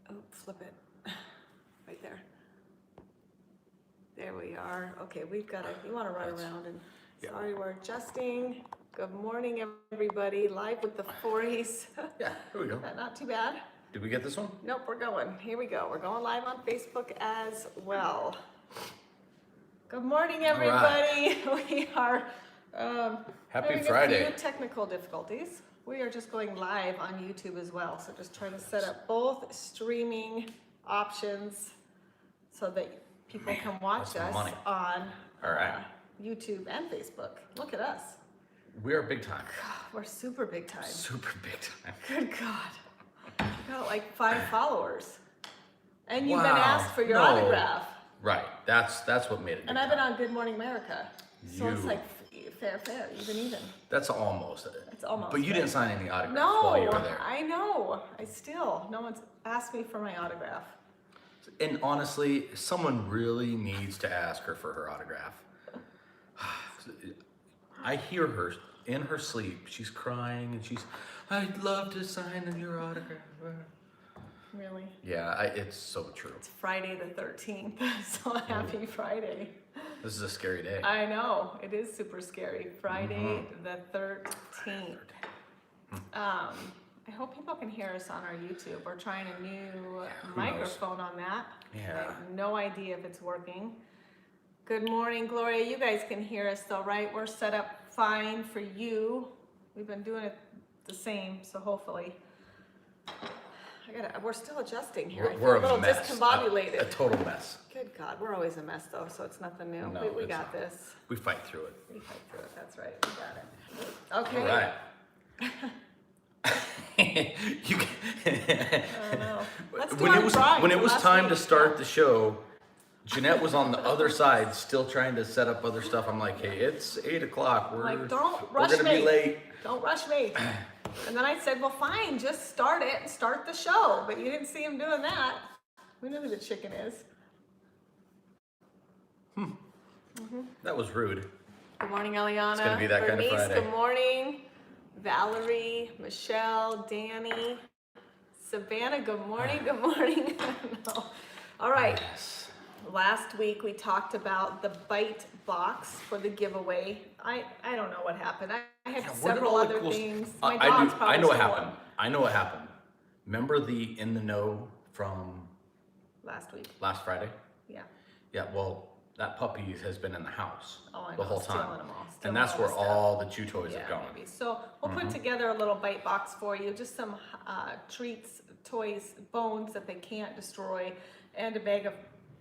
Oh, flip it. Right there. There we are. Okay, we've got to, you want to run around and, Yeah. sorry, we're adjusting. Good morning, everybody. Live with the Fories. Yeah, here we go. Not too bad. Did we get this one? Nope, we're going. Here we go. We're going live on Facebook as well. Good morning, everybody. We are Happy having Friday. a few technical difficulties. We are just going live on YouTube as well. So just trying to set up both streaming options so that people can watch that's us money. on All right. YouTube and Facebook. Look at us. We are big time. We're super big time. Super big time. Good God. You got like 5 followers. And you've been Wow. asked for your No. autograph. Right. That's what made it. And big I've been time. on Good Morning America. So it's You- like fair, even. That's almost. It's almost. But you right? didn't sign any autographs No, while you were there. I know. No one's asked me for my autograph. And honestly, someone really needs to ask her for her autograph. I hear her in her sleep. She's crying and I'd love to sign your autograph. Really? Yeah, it's so true. It's Friday the 13th, so happy Friday. This is a scary day. I know, it is super scary. Friday the 13th. I hope people can hear us on our YouTube. We're trying a new microphone on that. Yeah. I have no idea if it's working. Good morning, Gloria. You guys can hear us though, right? We're set up fine for you. We've been doing it the same, so hopefully. We're still adjusting here. We're I feel a little a mess. discombobulated. A total mess. Good God, we're always a mess though, so it's nothing new. No, we it's got not. this. We fight through it. We fight through it, that's right, we got it. Okay. All right. You can- I don't know. Let's do when our it was drawing when it for was last time week. to start the show, Jeanette was on the other side, still trying to set up other stuff. I'm like, hey, it's 8 o'clock. We're Like, don't we're rush gonna me. be late. Don't rush me. And then I said, well, fine, just start it and start the show. But you didn't see him doing that. We know who the chicken is. That was rude. Good morning, Eliana. It's gonna be that kind of Bernice, Friday. good morning. Valerie, Michelle, Danny, Savannah, good morning, good morning. No. All right. Yes. Last week we talked about the bite box for the giveaway. I don't know what happened. I had Yeah, where did several all the other cool things. I My dog's I probably know what still happened. one. I know what happened. Remember the In the Know from Last week. last Friday? Yeah. Yeah, well, that puppy has been in the house Oh, I the know, whole stealing time. them all, stealing And that's all where the stuff. all the chew toys Yeah, have gone. maybe. So we'll put together a little bite box for you, just some treats, toys, bones that they can't destroy, and a bag of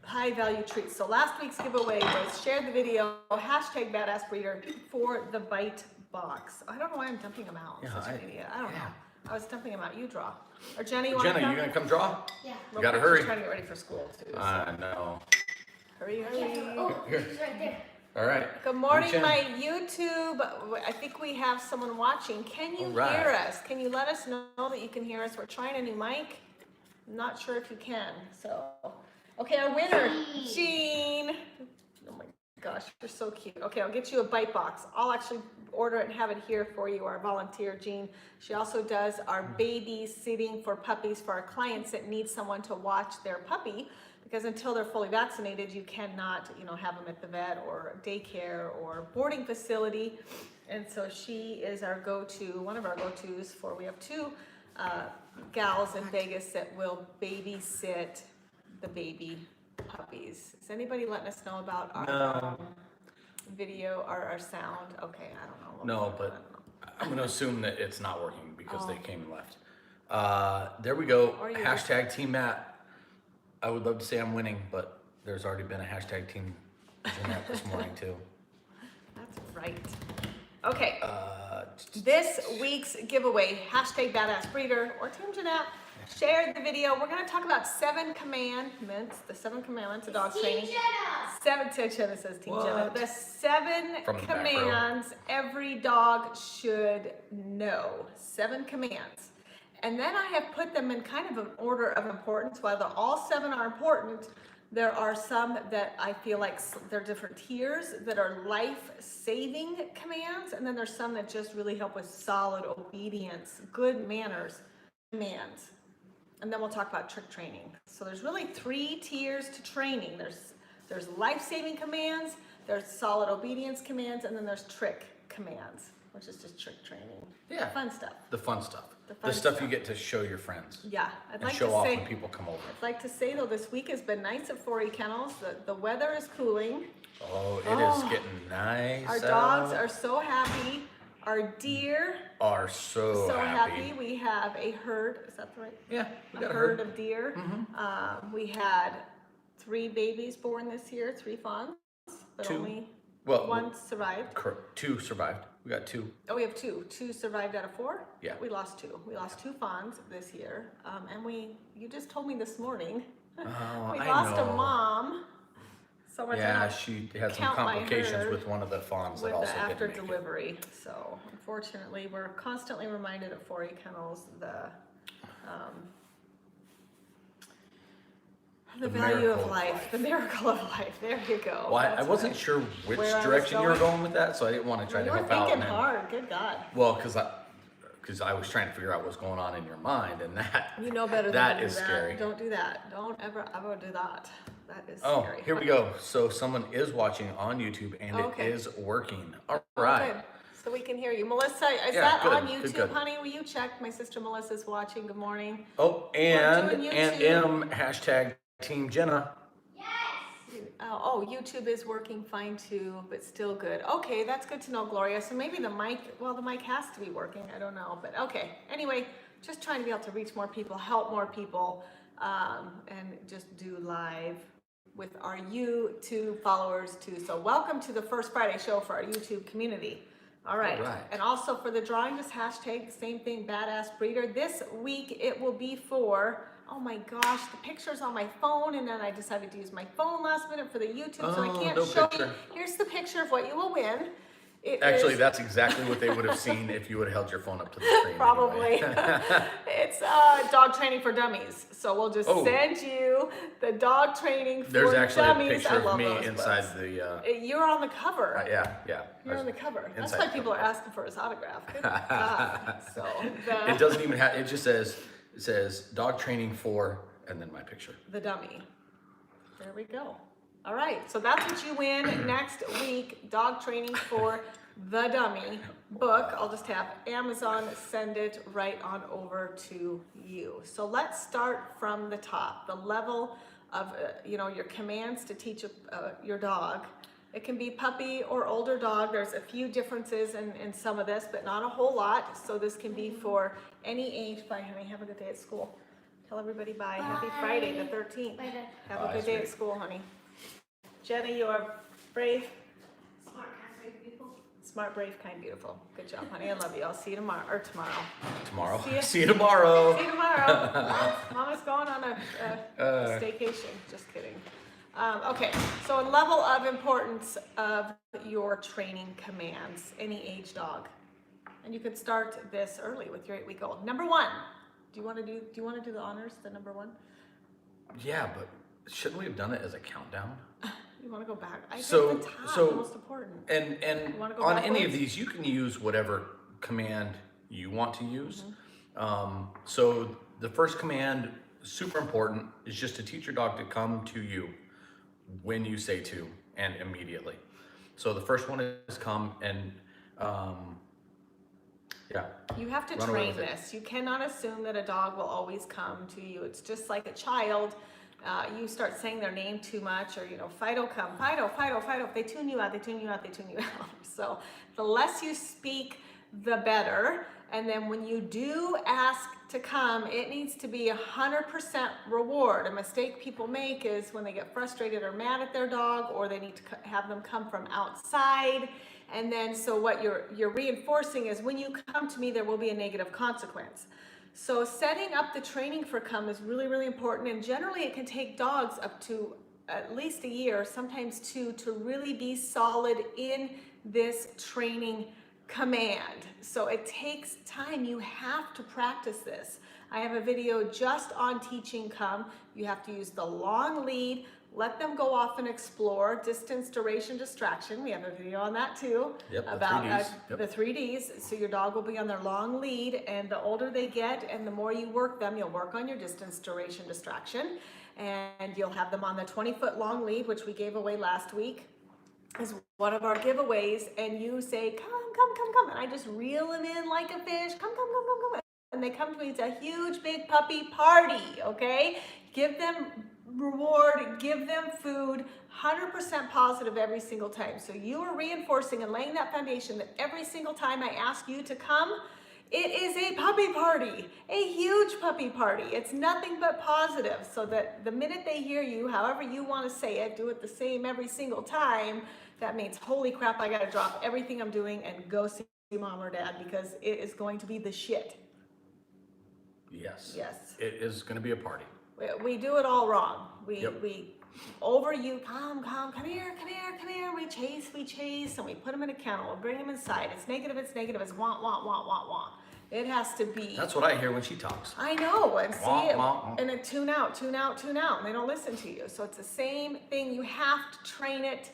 high value treats. So last week's giveaway was share the video, hashtag badass breeder for the bite box. I don't know why I'm dumping them out. I'm Yeah, such an idiot. I don't yeah. know. I was dumping them out. You draw. Or Jenny, you want to Jenna, come? you gonna come draw? Yeah. Real gotta quick, she's hurry. trying to get ready for school too. So. I know. Hurry. Oh, she's right there. All right. Good morning, Reach in. my YouTube. I think we have someone watching. Can you All right. hear us? Can you let us know that you can hear us? We're trying a new mic. I'm not sure if you can. So, okay, our winner, Jean. Oh my gosh, you're so cute. Okay, I'll get you a bite box. I'll actually order it and have it here for you. Our volunteer, Jean. She also does our babysitting for puppies for our clients that need someone to watch their puppy. Because until they're fully vaccinated, you cannot, have them at the vet or daycare or boarding facility. And so she is our go-to, one of our go-tos for, we have 2 gals in Vegas that will babysit the baby puppies. Is anybody letting us know about our No. video or our sound? Okay, I don't know. No, I but don't know. I'm gonna assume that it's not working because they Oh. came and left. There we go. Or you Hashtag Team Matt. I would love to say I'm winning, but there's already been a hashtag Team Jeanette this morning too. That's right. Okay. Uh, This week's giveaway, hashtag badass breeder or Team Jeanette, shared the video. We're going to talk about 7 commandments, the 7 commandments of dog training. Team Jenna. 7 to Jenna says Team Jenna. What? The 7 From the back row. commands every dog should know. 7 commands. And then I have put them in kind of an order of importance. While all 7 are important, there are some that I feel like they're different tiers that are life-saving commands, and then there's some that just really help with solid obedience, good manners commands. and then we'll talk about trick training. So there's really 3 tiers to training. There's life-saving commands, there's solid obedience commands, and then there's trick commands, which is just trick training. Yeah. Fun stuff. The fun stuff. The fun The stuff stuff. you get to show your friends. Yeah, I'd And like show to off say. when people come over. I'd like to say though, this week has been nice at 4E Kennels. The weather is cooling. Oh, it Oh. is getting nice. Our dogs out. are so happy. Our deer Are so happy. We have a herd. Is that the right? Yeah, we A got a herd herd. of deer. Mhm. We had 3 babies born this year, 3 fawns, but 2. only Well, 1 survived. 2 survived. We got 2. Oh, we have 2. 2 survived out of 4? Yeah. We lost 2. We lost 2 fawns this year. And you just told me this morning, Oh, we I lost know. a mom. So much Yeah, she had some count my complications herd with one of the fawns that with also the after didn't make it. delivery. So unfortunately, we're constantly reminded at 4E Kennels the value of miracle of life, life. the miracle of life. There you go. Well, I That's wasn't right. sure which Where I was direction you were going. going with that, so I didn't want to try You to were help out. thinking and then- hard. Good God. Well, because I was trying to figure out what's going on in your mind, and that You know better than that to do is that. scary. Don't do that. Don't ever do that. That is Oh, scary. here we go. So someone is watching on YouTube, and Okay. it is working. All Oh, right. good. So we can hear you. Melissa, is Yeah, that good, on good, YouTube, good. honey? Will you check? My sister Melissa's watching. Good morning. Oh, We're and doing and YouTube. hashtag Team Jenna. Oh, YouTube is working fine too, but still good. Okay, that's good to know, Gloria. So maybe the mic has to be working. I don't know, but okay. Anyway, just trying to be able to reach more people, help more people, and just do live with our YouTube followers too. So welcome to the first Friday show for our YouTube community. All right. All right. And also for the drawing, just hashtag same thing, badass breeder. This week it will be for, oh my gosh, the picture's on my phone, and then I decided to use my phone last minute for the YouTube, so I Oh, can't no show picture. you. Here's the picture of what you will win. It Actually, is that's exactly what they would have seen if you would have held your phone up to the screen. probably, anyway. it's dog training for dummies. So we'll just Oh. send you the dog training for There's actually dummies. a I picture of love me those inside books. the. You're on the cover. Yeah. You're on the cover. That's inside why people are cover. asking for his autograph. Good God. So It doesn't even have. It just says dog training for, and then my picture. the dummy. There we go. All right, so that's what you win next week, dog training for the dummy book. I'll just have Amazon send it right on over to you. So let's start from the top, the level of your commands to teach your dog. It can be puppy or older dog. There's a few differences in some of this, but not a whole lot. So this can be for any age. Bye, honey. Have a good day at school. Tell everybody bye. Happy Friday the 13th. Bye, Dad. Have Bye, a good day at sweetie. school, honey. Jenny, you are brave, Smart, kind, brave people. smart, brave, kind, beautiful. Good job, honey. I love you. I'll see you tomorrow. Tomorrow. See ya. See you tomorrow. See you tomorrow. Mama's going on a Uh. staycation. Just kidding. Okay, so a level of importance of your training commands, any age dog. And you can start this early with your 8-week-old. Number 1. Do you want to do the honors, the number 1? Yeah, but shouldn't we have done it as a countdown? You want to go back? I So- think the top, so- the most important. And You wanna go on any of backwards? these, you can use whatever command you want to use. Mm-hmm. So the first command, super important, is just to teach your dog to come to you when you say to and immediately. So the first one is come, and yeah. You have to Run away train with it. this. You cannot assume that a dog will always come to you. It's just like a child. You start saying their name too much, or Fido come, Fido, Fido, Fido. If they tune you out, they tune you out, they tune you out. So the less you speak, the better. And then when you do ask to come, it needs to be 100% reward. A mistake people make is when they get frustrated or mad at their dog, or they need to have them come from outside. And then, so what you're reinforcing is, when you come to me, there will be a negative consequence. So setting up the training for come is really, really important. And generally it can take dogs up to at least a year, sometimes 2, to really be solid in this training command. So it takes time. You have to practice this. I have a video just on teaching come. You have to use the long lead, Let them go off and explore distance, duration, distraction. We have a video on that too. Yep, the About 3Ds. Yep. the 3Ds. So your dog will be on their long lead, and the older they get and the more you work them, you'll work on your distance, duration, distraction, and you'll have them on the 20-foot long lead, which we gave away last week is one of our giveaways, and you say, come, come, come, come, and I just reel them in like a fish, come, come, come, come, come, and they come to me. It's a huge, big puppy party, okay? Give them reward, give them food, 100% positive every single time. So you are reinforcing and laying that foundation that every single time I ask you to come, it is a puppy party, a huge puppy party. It's nothing but positive, so that the minute they hear you, however you want to say it, do it the same every single time. That means, holy crap, I got to drop everything I'm doing and go see mom or dad, because it is going to be the shit. Yes. Yes. It is going to be a party. We do it all wrong. Yep. We over you, come here, we chase, and we put them in a kennel, we bring them inside. It's negative, it's want. It has to be. That's what I hear when she talks. I know, and see Wah, it, wah, wah. and it tune out, and they don't listen to you. So it's the same thing. You have to train it,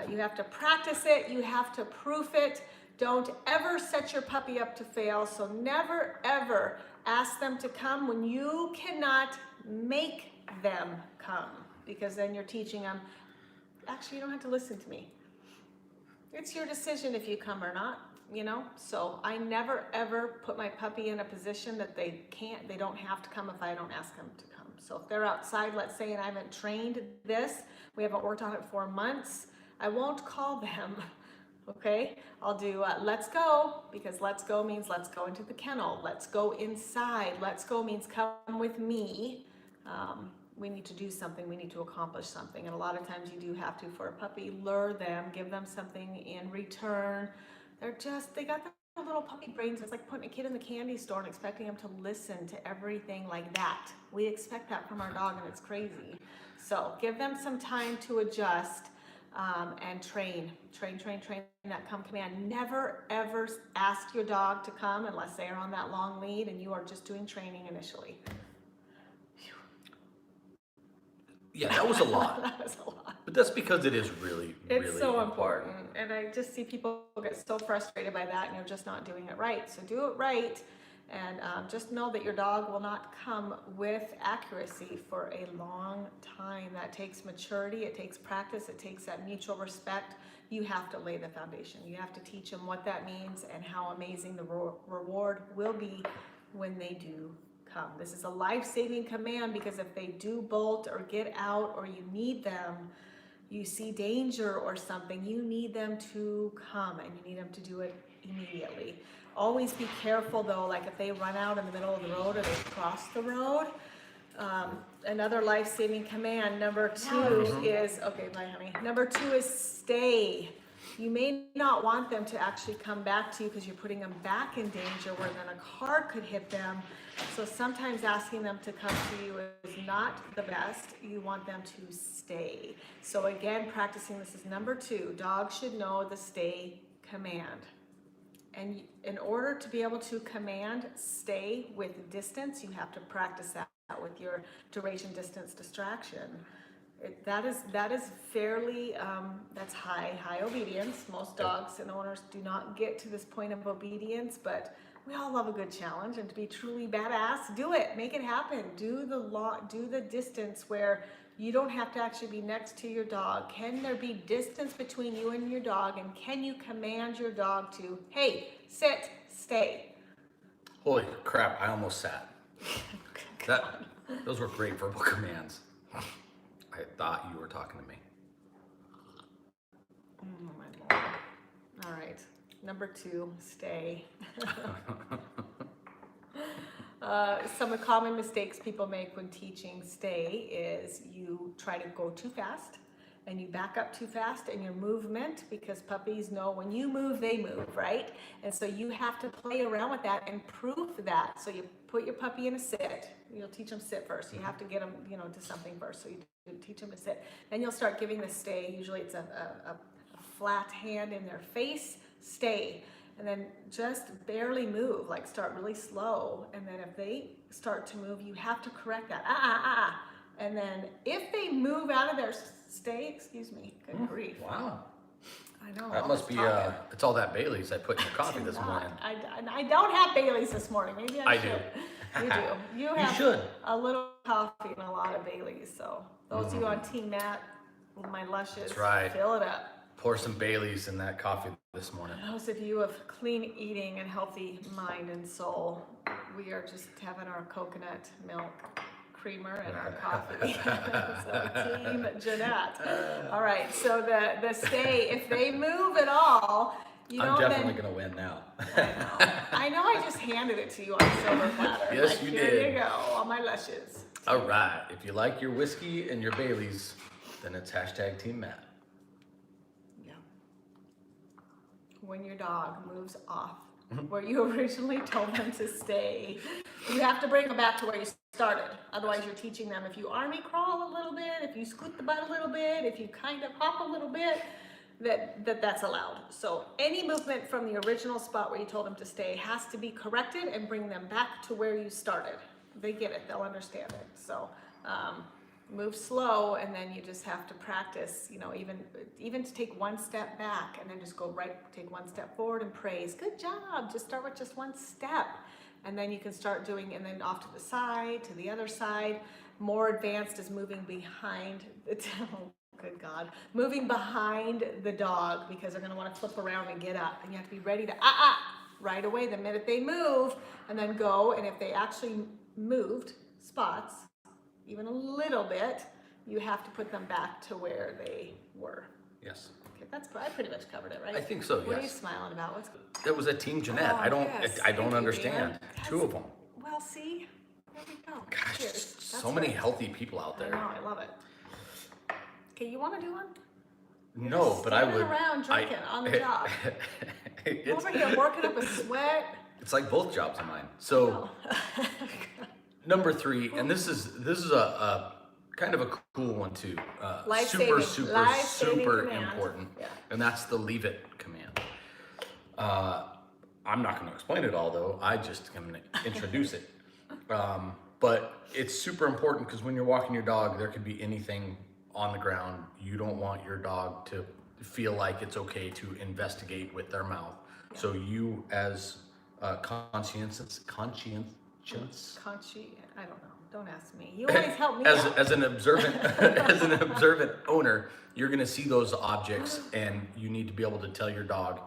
you have to practice it, you have to proof it. Don't ever set your puppy up to fail. So never ever ask them to come when you cannot make them come, because then you're teaching them, actually, you don't have to listen to me. It's your decision if you come or not, you know? So I never ever put my puppy in a position that they don't have to come if I don't ask them to come. So if they're outside, let's say, and I haven't trained this, we haven't worked on it for months, I won't call them. Okay, I'll do let's go, because let's go means let's go into the kennel. Let's go inside. Let's go means come with me. We need to do something. We need to accomplish something. And a lot of times you do have to, for a puppy, lure them, give them something in return. They got their little puppy brains. It's like putting a kid in the candy store and expecting them to listen to everything like that. We expect that from our dog, and it's crazy. So give them some time to adjust. And train that come command. Never ever ask your dog to come unless they are on that long lead and you are just doing training initially. Yeah, that was a lot. That was a lot. But that's because it is really, It's really so important. And I just see people get so frustrated by that, and you're just not doing it right. So do it right. And just know that your dog will not come with accuracy for a long time. That takes maturity, it takes practice, it takes that mutual respect. You have to lay the foundation. You have to teach them what that means and how amazing the reward will be when they do come. This is a life-saving command, because if they do bolt or get out, or you need them, you see danger or something, you need them to come, and you need them to do it immediately. Always be careful though, like if they run out in the middle of the road or they cross the road. Another life-saving command, number 2 is, okay, bye honey. Number 2 is stay. You may not want them to actually come back to you because you're putting them back in danger where then a car could hit them. So sometimes asking them to come to you is not the best. You want them to stay. So again, practicing this is number 2. Dogs should know the stay command. And in order to be able to command stay with distance, you have to practice that with your duration, distance, distraction. That is fairly, that's high obedience. Most dogs and owners do not get to this point of obedience, but we all love a good challenge, and to be truly badass, do it, make it happen. Do the distance where you don't have to actually be next to your dog. Can there be distance between you and your dog, and can you command your dog to, hey, sit, stay? Holy crap, I almost sat. Those were great verbal commands. I thought you were talking to me. Oh my Lord. All right, number 2, stay. Some of the common mistakes people make when teaching stay is you try to go too fast, and you back up too fast in your movement, because puppies know when you move, they move, right? And so you have to play around with that and proof that. So you put your puppy in a sit. You'll teach them sit first. You have to get them, to something first. So you teach them to sit. Then you'll start giving the stay. Usually it's a flat hand in their face, stay. And then just barely move, like start really slow. And then if they start to move, you have to correct that. And then if they move out of their stay, excuse me, good grief. Wow. I know. That all must this be, talking. it's all that Bailey's I put in your coffee Do this not. morning. I don't have Bailey's this morning. Maybe I I should. do. You do. You You have should. a little coffee and a lot of Bailey's. So those of you on Team Matt, with my lushes, That's right. fill it up. Pour some Bailey's in that coffee this morning. Those of you of clean eating and healthy mind and soul, we are just having our coconut milk creamer and our coffee. So Team Jeanette. All right, so the stay, if they move at all, you I'm don't definitely then. gonna win now. I know I just handed it to you on a silver platter. Yes, Like, you here did. you go, all my lushes. All right, if you like your whiskey and your Bailey's, then it's hashtag Team Matt. Yeah. When your dog moves off where you originally told them to stay, you have to bring them back to where you started. Otherwise, you're teaching them if you army crawl a little bit, if you scoot the butt a little bit, if you kind of hop a little bit, that's allowed. So any movement from the original spot where you told them to stay has to be corrected and bring them back to where you started. They get it, they'll understand it. So move slow, and then you just have to practice, you know, even to take one step back and then just go right, take one step forward and praise. Good job. Just start with just one step. And then you can start doing, and then off to the side, to the other side. More advanced is moving behind the, oh, good God, moving behind the dog, because they're gonna wanna flip around and get up. And you have to be ready to, right away the minute they move, and then go. And if they actually moved spots, even a little bit, you have to put them back to where they were. Yes. Okay, I pretty much covered it, right? I think so, What are you yes. smiling about? What's It was a Team Jeanette. Oh, I don't, yes. I Thank don't you, understand. Dana. Two of them. Well, see, there we go. Gosh, Cheers. so That's many right. healthy people out I know, there. I love it. Okay, you want to do one? No, but I Standing would. around drinking on the job. it's, Over here working up a sweat. it's like both jobs of mine. So Oh. number 3, and this is a kind of a cool one too. Life-saving. Life-saving super command. important. Yeah. And that's the leave it command. I'm not going to explain it all though. I just am going to introduce it. But it's super important because when you're walking your dog, there could be anything on the ground. You don't want your dog to feel like it's okay to investigate with their mouth. So you, as conscientious, Conchi, I don't know. Don't ask me. You always help me out. as an observant as an observant owner, you're going to see those objects, and you need to be able to tell your dog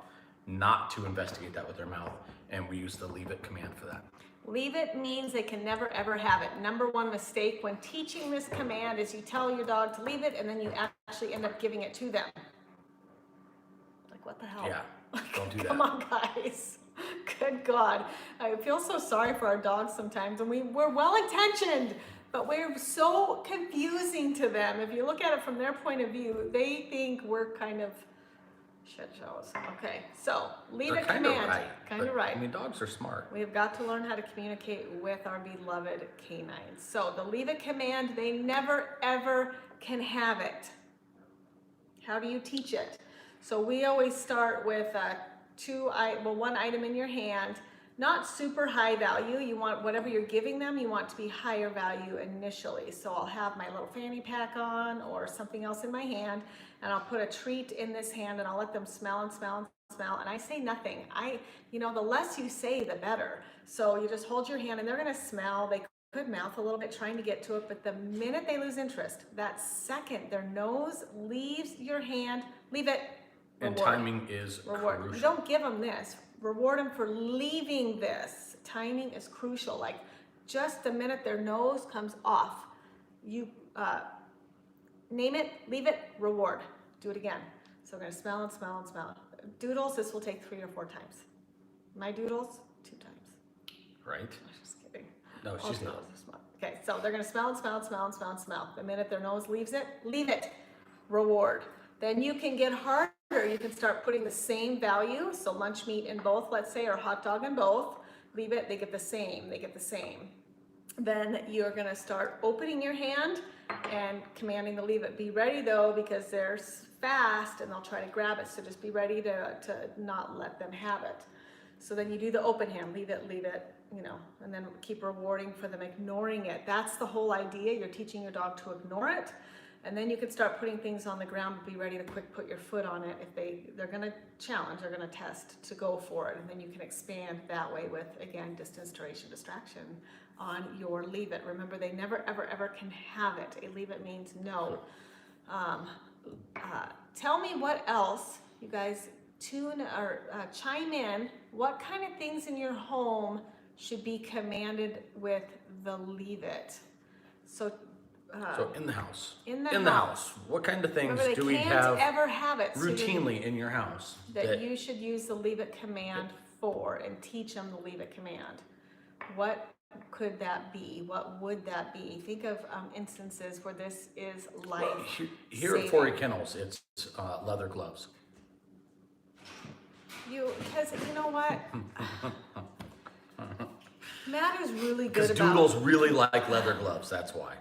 not to investigate that with their mouth. And we use the leave it command for that. Leave it means they can never ever have it. Number one mistake when teaching this command is you tell your dog to leave it and then you actually end up giving it to them. Like, what the hell? Yeah, don't do that. Come on, guys. Good God. I feel so sorry for our dogs sometimes, and we're well-intentioned, but we're so confusing to them. If you look at it from their point of view, they think we're kind of shit shows. Okay, so leave They're it kind of command. right. Kind of but, right. I mean, dogs are smart. We have got to learn how to communicate with our beloved canines. So the leave it command, they never ever can have it. How do you teach it? So we always start with one item in your hand, not super high value. You want whatever you're giving them, you want to be higher value initially. So I'll have my little fanny pack on or something else in my hand, and I'll put a treat in this hand, and I'll let them smell and smell and smell, and I say nothing. The less you say, the better. So you just hold your hand, and they're gonna smell. They could mouth a little bit trying to get to it, but the minute they lose interest, that second their nose leaves your hand, leave it. And Reward. timing is Reward. crucial. You don't give them this. Reward them for leaving this. Timing is crucial. Like, just the minute their nose comes off, you name it, leave it, reward. Do it again. So we're gonna smell and smell and smell. Doodles, this will take 3 or 4 times. My doodles, 2 times. Right? I was just kidding. No, All she's not. doodles are smart. Okay, so they're gonna smell and smell and smell and smell and smell. The minute their nose leaves it, leave it. Reward. Then you can get harder. You can start putting the same value. So lunch meat in both, let's say, or hot dog in both. Leave it, they get the same, they get the same. Then you're gonna start opening your hand and commanding to leave it. Be ready though, because they're fast and they'll try to grab it. So just be ready to not let them have it. So then you do the open hand, leave it, you know, and then keep rewarding for them ignoring it. That's the whole idea. You're teaching your dog to ignore it. And then you can start putting things on the ground, be ready to quick put your foot on it. If they're gonna challenge, they're gonna test to go for it. And then you can expand that way with, again, distance, duration, distraction on your leave it. Remember, they never, ever, ever can have it. A leave it means no. Tell me what else, you guys chime in. What kind of things in your home should be commanded with the leave it? So in the house. In the house. What kind of things remember, do we can't have ever have it routinely in your house? that you should use the leave it command for and teach them the leave it command. What could that be? What would that be? Think of instances where this is life. Well, here at Forey Kennels, it's leather gloves. Because you know what? Matt is really good Because about. Doodles really like leather gloves, that's why.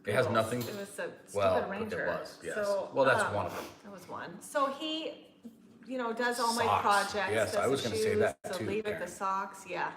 It has Doodles. nothing. It was a stupid Well, ranger. it was, yes. So, Well, that's one of them. That was one. So he, does all my Socks. projects. Yes, does I was the gonna say shoes, that the too, leave it, Karen. the socks, yeah.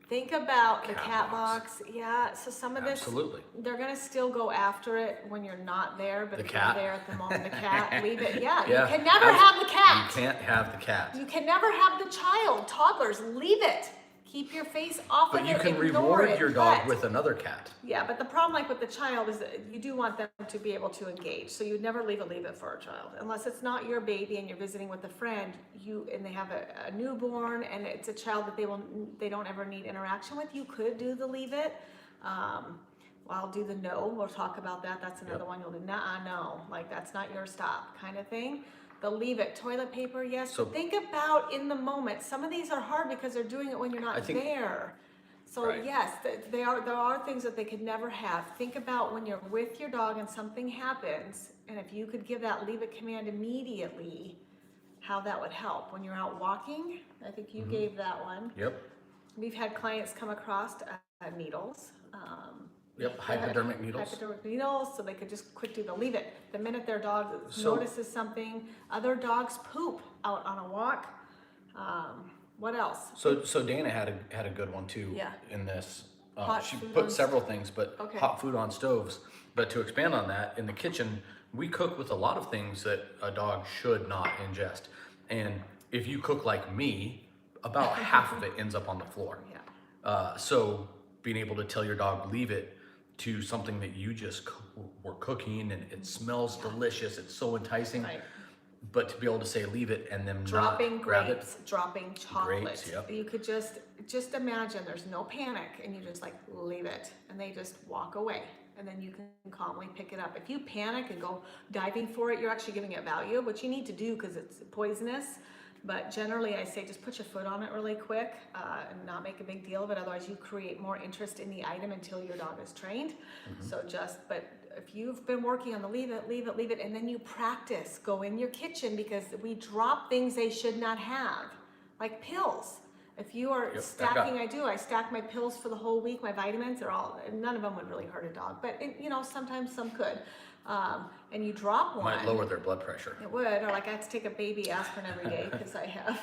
Think about the Cat cat box. box. Yeah, so some of this, Absolutely. they're gonna still go after it when you're not there, but The if cat? you're there at the moment, the cat, leave it. Yeah, Yeah, you can never have the cat. You can't have the cat. You can never have the child, toddlers, leave it. Keep your face off But of you it, can ignore reward it, your dog but- with another cat. Yeah, but the problem like with the child is that you do want them to be able to engage. So you'd never leave it for a child. Unless it's not your baby and you're visiting with a friend, and they have a newborn and it's a child that they don't ever need interaction with, you could do the leave it. I'll do the no, we'll talk about that. That's another one you'll do, nah, no, like that's not your stop kind of thing. The leave it, toilet paper, yes. So- But think about in the moment. Some of these are hard because they're doing it when you're I not think- there. So Right. yes, there are things that they could never have. Think about when you're with your dog and something happens, and if you could give that leave it command immediately, how that would help. When you're out walking, I think you gave that one. Yep. We've had clients come across needles. Yep. Hypodermic needles. Hypodermic needles, so they could just quick do the leave it. The minute their dog So- notices something, other dogs poop out on a walk. What else? So Dana had a good one too. Yeah. In this, Hot she food put on several things, but Okay. hot food on stoves. But to expand on that, in the kitchen, we cook with a lot of things that a dog should not ingest. And if you cook like me, about half of it ends up on the floor. Yeah. So being able to tell your dog leave it to something that you just were cooking and it smells delicious, it's so enticing. Right. But to be able to say leave it and then Dropping not grab grapes, dropping chocolate. Grapes, yep. You could just imagine there's no panic and you just like leave it and they just walk away and then you can calmly pick it up. If you panic and go diving for it, you're actually giving it value, which you need to do because it's poisonous. But generally I say just put your foot on it really quick and not make a big deal of it. Otherwise you create more interest in the item until your dog is trained. So but if you've been working on the leave it, and then you practice, go in your kitchen because we drop things they should not have, like pills. If you are Yep, stacking, I stack my pills for the whole week, my vitamins, none of them would really hurt a dog, but sometimes some could. And you drop one. might lower their blood pressure. It would, or like I have to take a baby aspirin every day because I have,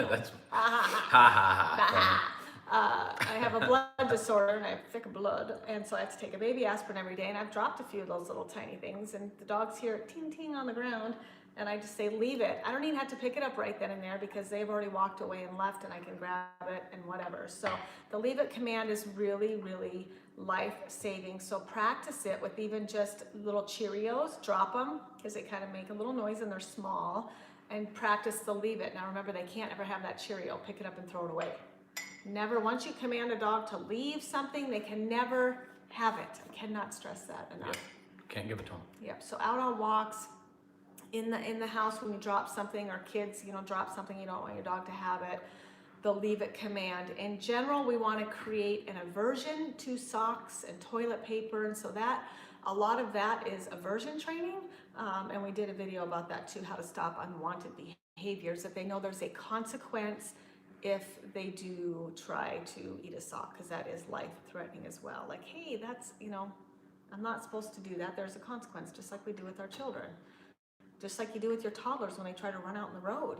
That's ha. I have a blood disorder and I have thick blood, and so I have to take a baby aspirin every day. And I've dropped a few of those little tiny things, and the dog's here ting ting on the ground, and I just say leave it. I don't even have to pick it up right then and there because they've already walked away and left, and I can grab it and whatever. So the leave it command is really, really life-saving. So practice it with even just little Cheerios. Drop them because they kind of make a little noise and they're small. And practice the leave it. Now remember, they can't ever have that Cheerio. Pick it up and throw it away. Never, once you command a dog to leave something, they can never have it. I cannot stress that enough. Yep. Can't give it to them. Yep. So out on walks, in the house when you drop something, or kids, drop something, you don't want your dog to have it, the leave it command. In general, we want to create an aversion to socks and toilet paper, and so that a lot of that is aversion training, and we did a video about that too, how to stop unwanted behaviors, that they know there's a consequence if they do try to eat a sock, because that is life-threatening as well. Like, hey, that's, I'm not supposed to do that. There's a consequence, just like we do with our children. Just like you do with your toddlers when they try to run out in the road,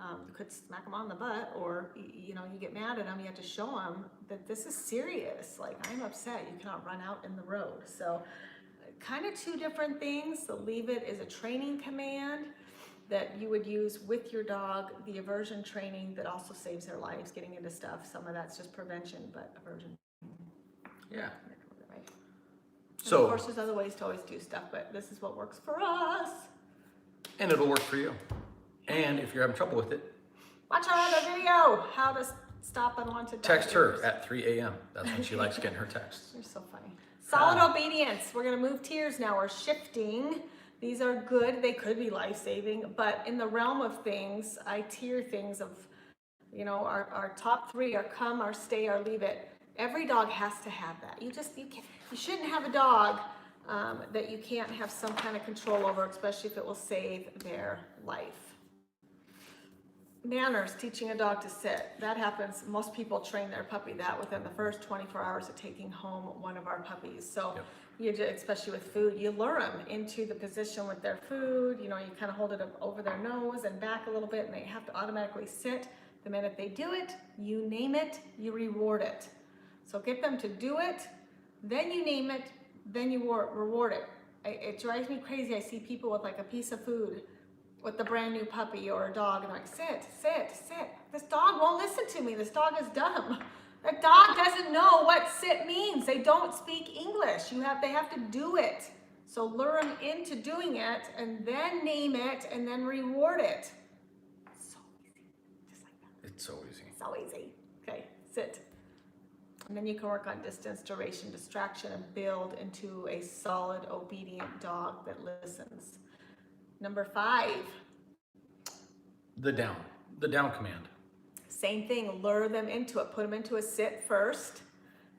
You could smack them on the butt, or you know, you get mad at them. You have to show them that this is serious. Like, I'm upset. You cannot run out in the road. So, kind of two different things. The leave it is a training command that you would use with your dog. The aversion training that also saves their lives, getting into stuff. Some of that's just prevention, but aversion. Yeah. Right. So, And of course, there's other ways to always do stuff, but this is what works for us. and it'll work for you. And if you're having trouble with it, Watch our other video, how to stop unwanted dog text her behaviors. at 3 a.m. That's when she likes getting her texts. You're so funny. Solid obedience. We're gonna move tiers now. We're shifting. These are good. They could be life-saving, but in the realm of things, I tier things of, you know, our top three are come, our stay, our leave it. Every dog has to have that. You shouldn't have a dog that you can't have some kind of control over, especially if it will save their life. Manners, teaching a dog to sit. That happens, most people train their puppy that within the first 24 hours of taking home one of our puppies. So you do, especially with food, you lure them into the position with their food. You know, you kind of hold it up over their nose and back a little bit, and they have to automatically sit. The minute they do it, you name it, you reward it. So get them to do it, then you name it, then you reward it. It drives me crazy. I see people with like a piece of food with the brand new puppy or a dog, and like, sit, sit, sit. This dog won't listen to me. This dog is dumb. That dog doesn't know what sit means. They don't speak English. They have to do it. So lure them into doing it, and then name it, and then reward it. So easy, just like that. It's so easy. So easy. Okay, sit. And then you can work on distance, duration, distraction, and build into a solid, obedient dog that listens. Number 5. The down command. Same thing, lure them into it. Put them into a sit first,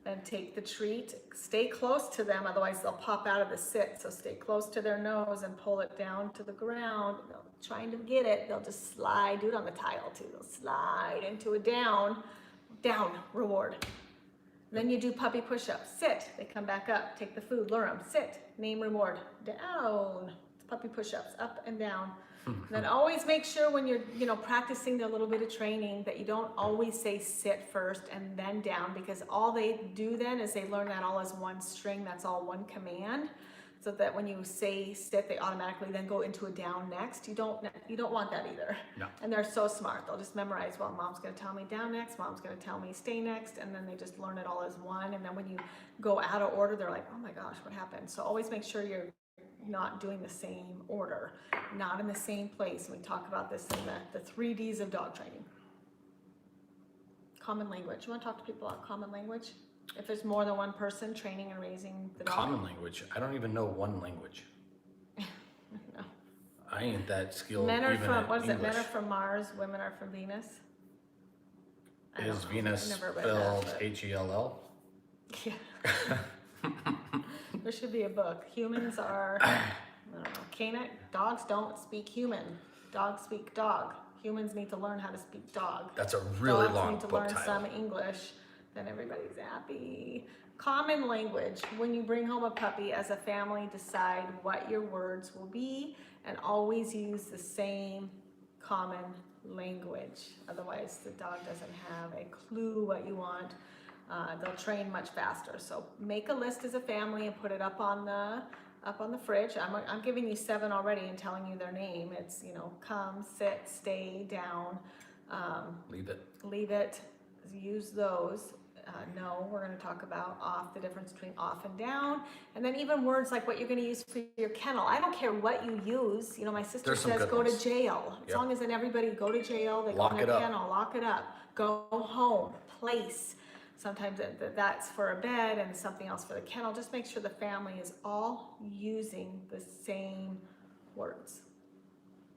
then take the treat. Stay close to them, otherwise they'll pop out of the sit. So stay close to their nose and pull it down to the ground. They'll trying to get it, they'll just slide. Do it on the tile too. They'll slide into a down, reward. Then you do puppy push-ups. Sit, they come back up. Take the food, lure them. Sit, name, reward. Down. Puppy push-ups, up and down. And then always make sure when you're, you know, practicing their little bit of training that you don't always say sit first and then down, because all they do then is they learn that all as one string. That's all one command. So that when you say sit, they automatically then go into a down next. You don't want that either. No. And they're so smart. They'll just memorize, well, mom's gonna tell me down next, mom's gonna tell me stay next, and then they just learn it all as one. And then when you go out of order, they're like, oh my gosh, what happened? So always make sure you're not doing the same order, not in the same place. And we talk about this in the 3 Ds of dog training. Common language. You want to talk to people about common language? If there's more than one person training and raising the dog. Common language. I don't even know one language. No. I ain't that skilled. Men are even from, at what is it? Men English. are from Mars, women are from Venus. I Is don't know. Venus I've never read spelled that, but- H-E-L-L? Yeah. There should be a book. Humans are, I don't know, canine. Dogs don't speak human. Dogs speak dog. Humans need to learn how to speak dog. That's a really Dogs long need to book learn title. some English, then everybody's happy. Common language. When you bring home a puppy as a family, decide what your words will be and always use the same common language. Otherwise, the dog doesn't have a clue what you want. They'll train much faster. So make a list as a family and put it up on the fridge. I'm giving you 7 already and telling you their name. It's, you know, come, sit, stay, down, Leave it. leave it, use those. No, we're going to talk about off, the difference between off and down. And then even words like what you're going to use for your kennel. I don't care what you use. You know, my sister There's some says good go ones. to jail. As Yep. long as then everybody go to jail, they Lock go in it their up. kennel, lock it up, go home, place. Sometimes that's for a bed and something else for the kennel. Just make sure the family is all using the same words.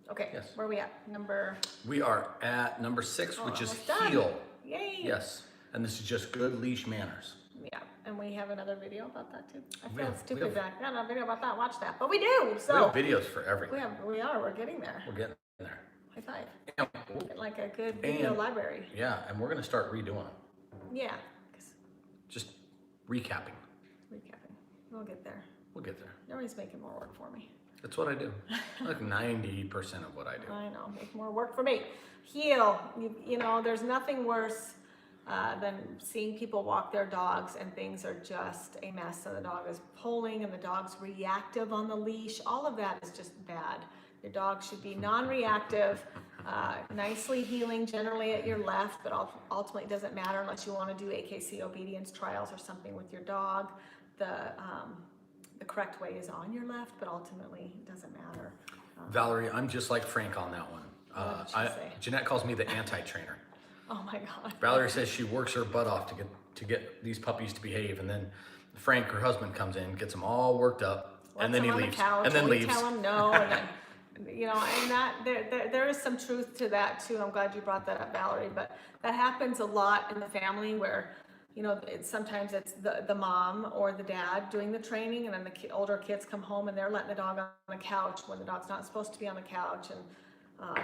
Okay, Yes. where are we at? Number, We are at number 6, Oh, which is almost done. heel. yay. Yes. And this is just good leash manners. Yeah, and we have another video about that too. I We feel have- stupid we have- that I got a video about that. Watch that, but we do. We So have videos for everything. we're getting there. We're getting there. High five. And, Get like a good video And- library. yeah, and we're going to start redoing them. Yeah, 'cause Just recapping. recapping. We'll get there. We'll get there. Nobody's making more work for me. That's what I do. Like 90% of what I do. I know, make more work for me. Heel, you know, there's nothing worse than seeing people walk their dogs and things are just a mess. And the dog is pulling and the dog's reactive on the leash. All of that is just bad. Your dog should be non-reactive, nicely heeling generally at your left, but ultimately it doesn't matter unless you want to do AKC obedience trials or something with your dog. The correct way is on your left, but ultimately it doesn't matter. Valerie, I'm just like Frank on that one. What did she say? Jeanette calls me the anti-trainer. Oh my God. Valerie says she works her butt off to get these puppies to behave, and then Frank, her husband, comes in, gets them all worked up, and then he leaves, and then leaves. Tell him no, and then you know, and that there is some truth to that too. I'm glad you brought that up, Valerie. But that happens a lot in the family where, you know, sometimes it's the mom or the dad doing the training, and then the older kids come home and they're letting the dog on the couch when the dog's not supposed to be on the couch, and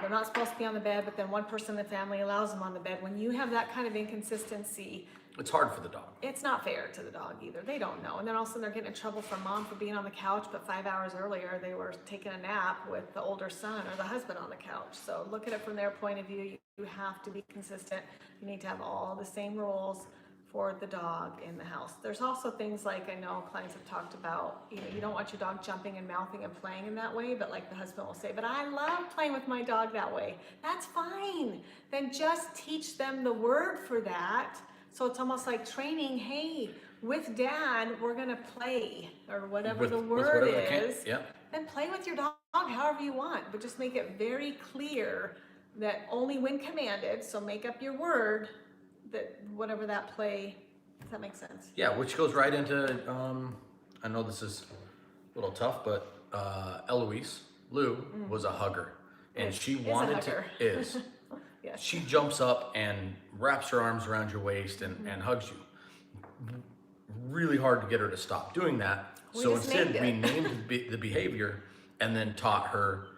they're not supposed to be on the bed, but then one person in the family allows them on the bed. When you have that kind of inconsistency, It's hard for the dog. it's not fair to the dog either. They don't know. And then all of a sudden they're getting in trouble from mom for being on the couch, but 5 hours earlier they were taking a nap with the older son or the husband on the couch. So look at it from their point of view. You have to be consistent. You need to have all the same rules for the dog in the house. There's also things like, I know clients have talked about, you know, you don't want your dog jumping and mouthing and playing in that way, but like the husband will say, but I love playing with my dog that way. That's fine. Then just teach them the word for that. So it's almost like training, hey, with dad, we're gonna play, or whatever the word is. Yeah. Then play with your dog however you want, but just make it very clear that only when commanded, so make up your word, that whatever that play, does that make sense? Yeah, which goes right into, I know this is a little tough, but Eloise, Lou, was a hugger. And she Is a wanted hugger. is. Yes. She jumps up and wraps her arms around your waist and hugs you. Really hard to get her to stop doing that. We So just instead, named we it. named the behavior and then taught her,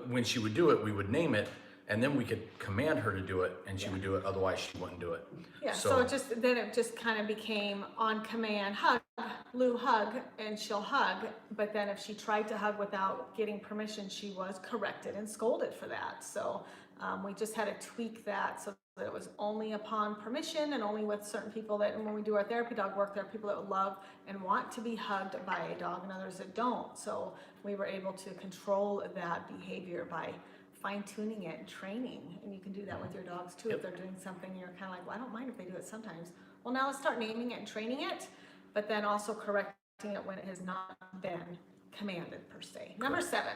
when she would do it, we would name it, and then we could command her to do it, and she would do it, otherwise she wouldn't do it. Yeah, so it just kind of became on command, hug, Lou hug, and she'll hug, but then if she tried to hug without getting permission, she was corrected and scolded for that. So we just had to tweak that so that it was only upon permission and only with certain people that, and when we do our therapy dog work, there are people that would love and want to be hugged by a dog and others that don't. So we were able to control that behavior by fine-tuning it and training, and you can do that with your dogs too. If they're doing something you're kind of like, well, I don't mind if they do it sometimes. Well, now let's start naming it and training it, but then also correcting it when it has not been commanded per se. Number 7.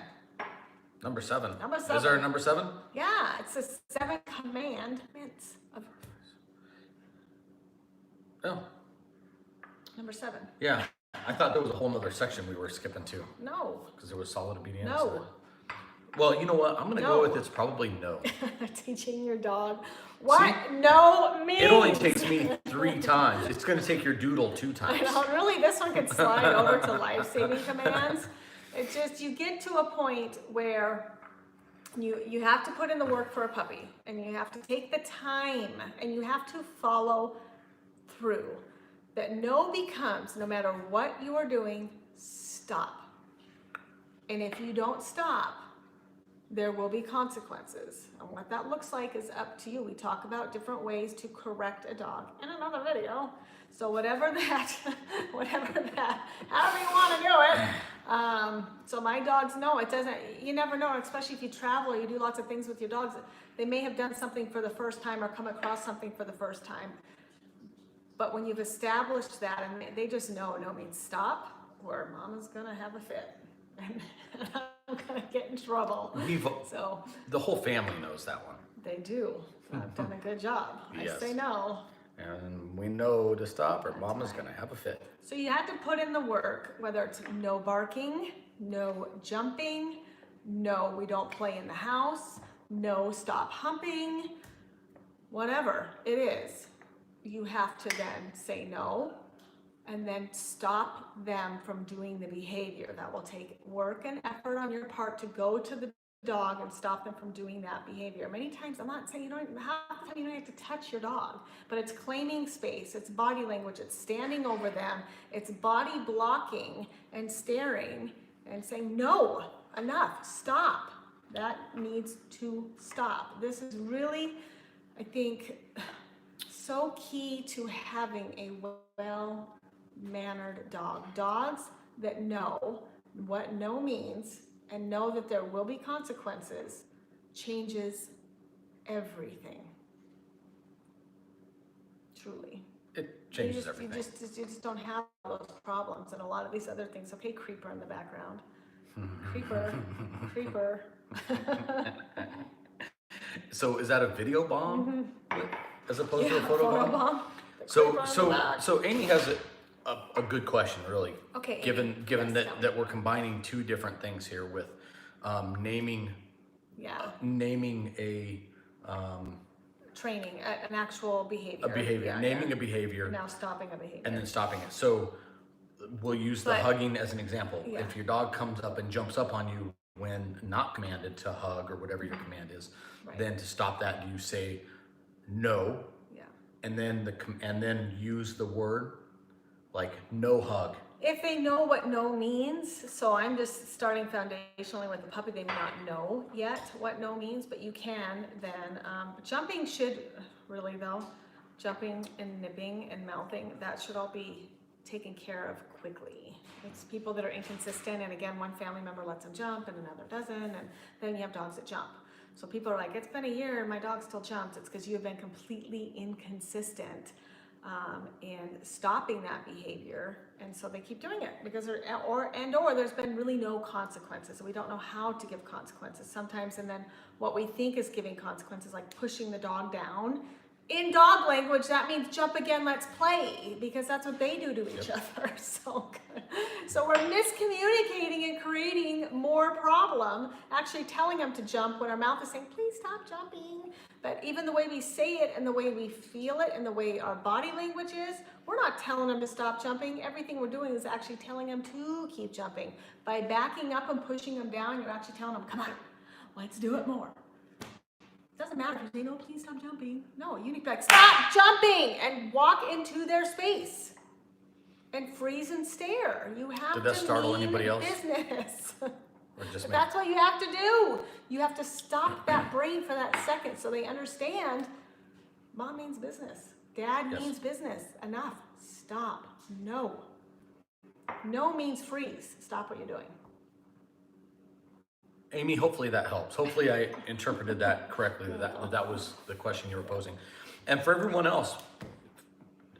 Number 7. Number Is there a 7. number 7? Yeah, it's the 7 commandments of Oh, number 7. yeah. I thought there was a whole nother section we were skipping to, No. because there was solid obedience. No. Well, you know what? I'm gonna No. go with it's probably no. Teaching your dog what no means. It only takes me 3 times. It's gonna take your doodle 2 I times. know, really, this one could slide over to life-saving commands. It's just, you get to a point where you have to put in the work for a puppy, and you have to take the time, and you have to follow through. That no becomes, no matter what you are doing, stop. And if you don't stop, there will be consequences. And what that looks like is up to you. We talk about different ways to correct a dog in another video. So whatever that, however you want to do it. So my dogs know it doesn't, you never know, especially if you travel or you do lots of things with your dogs. They may have done something for the first time or come across something for the first time. But when you've established that, and they just know no means stop, or mama's gonna have a fit. And I'm gonna get in trouble. So The whole family knows that one. they do. I've done a good job. Yes. I say no. And we know to stop or mama's gonna have a fit. So you have to put in the work, whether it's no barking, no jumping, no, we don't play in the house, no, stop humping, whatever it is. You have to then say no, and then stop them from doing the behavior. That will take work and effort on your part to go to the dog and stop them from doing that behavior. Many times, I'm not saying half the time you don't have to touch your dog, but it's claiming space, it's body language, it's standing over them, it's body blocking and staring and saying, no, enough, stop. That needs to stop. This is really, I think, so key to having a well-mannered dog. Dogs that know what no means and know that there will be consequences changes everything. Truly. It changes you everything. You just don't have those problems and a lot of these other things. Okay, creeper in the background. Creeper, creeper. So is that a video bomb as opposed to a Yeah, photo bomb? bomb. The So creeper in the so back. so Amy has a good question, really. Okay, Amy. Given Yes, that tell me. that we're combining two different things here with naming Yeah, a training, an actual behavior. a behavior, Yeah, naming yeah. a behavior, Now stopping a behavior. and then stopping it. So we'll use the But- hugging as an example. Yeah. If your dog comes up and jumps up on you when not commanded to hug or whatever your command is, Right. then to stop that, do you say no, Yeah. and then and then use the word like no hug? If they know what no means, so I'm just starting foundationally with the puppy, they may not know yet what no means, but you can then, jumping should, really though, jumping and nipping and mouthing, that should all be taken care of quickly. It's people that are inconsistent, and again, one family member lets them jump and another doesn't, and then you have dogs that jump. So people are like, it's been a year and my dog still jumps. It's because you have been completely inconsistent in stopping that behavior, and so they keep doing it because or there's been really no consequences. We don't know how to give consequences sometimes, and then what we think is giving consequences, like pushing the dog down. In dog language, that means jump again, let's play, because that's what they do to each other. So we're miscommunicating and creating more problem, actually telling them to jump when our mouth is saying, please stop jumping. But even the way we say it and the way we feel it and the way our body language is, we're not telling them to stop jumping. Everything we're doing is actually telling them to keep jumping. By backing up and pushing them down, you're actually telling them, come on, let's do it more. Doesn't matter if you say, no, please stop jumping. No, you need to be like, stop jumping, and walk into their space and freeze and stare. You have Did that to startle mean anybody else? business. Or just But me? that's what you have to do. You have to stop that brain for that second so they understand mom means business. Dad Yes. means business. Enough. Stop. No. No means freeze. Stop what you're doing. Amy, hopefully that helps. Hopefully I interpreted that correctly, that was the question you were posing. And for everyone else,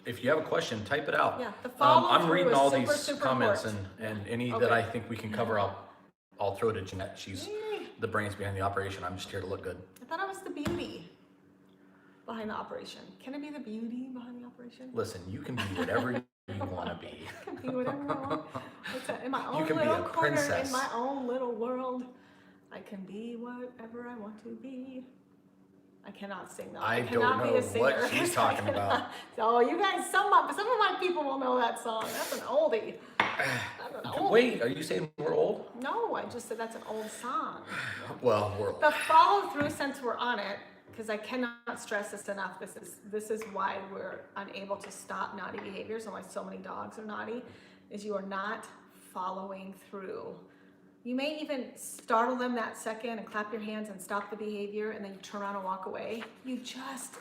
if you have a question, type it out. Yeah, the follow I'm through reading is all super, these super comments important. and any Okay. that I think we can cover, I'll throw to Jeanette. She's the brains behind the operation. I'm just here to look good. I thought I was the beauty behind the operation. Can I be the beauty behind the operation? Listen, you can be whatever you want to be. I can be whatever I want. What's that? In my own can be little a corner, princess. in my own little world, I can be whatever I want to be. I cannot sing though. I cannot don't be know a singer. what she's talking about. So you guys, some of my people will know that song. That's an oldie. That's an oldie. Wait, are you saying we're old? No, I just said that's an old song. Well, we're old. The follow through, since we're on it, because I cannot stress this enough. This is why we're unable to stop naughty behaviors and why so many dogs are naughty, is you are not following through. You may even startle them that second and clap your hands and stop the behavior, and then you turn around and walk away. You just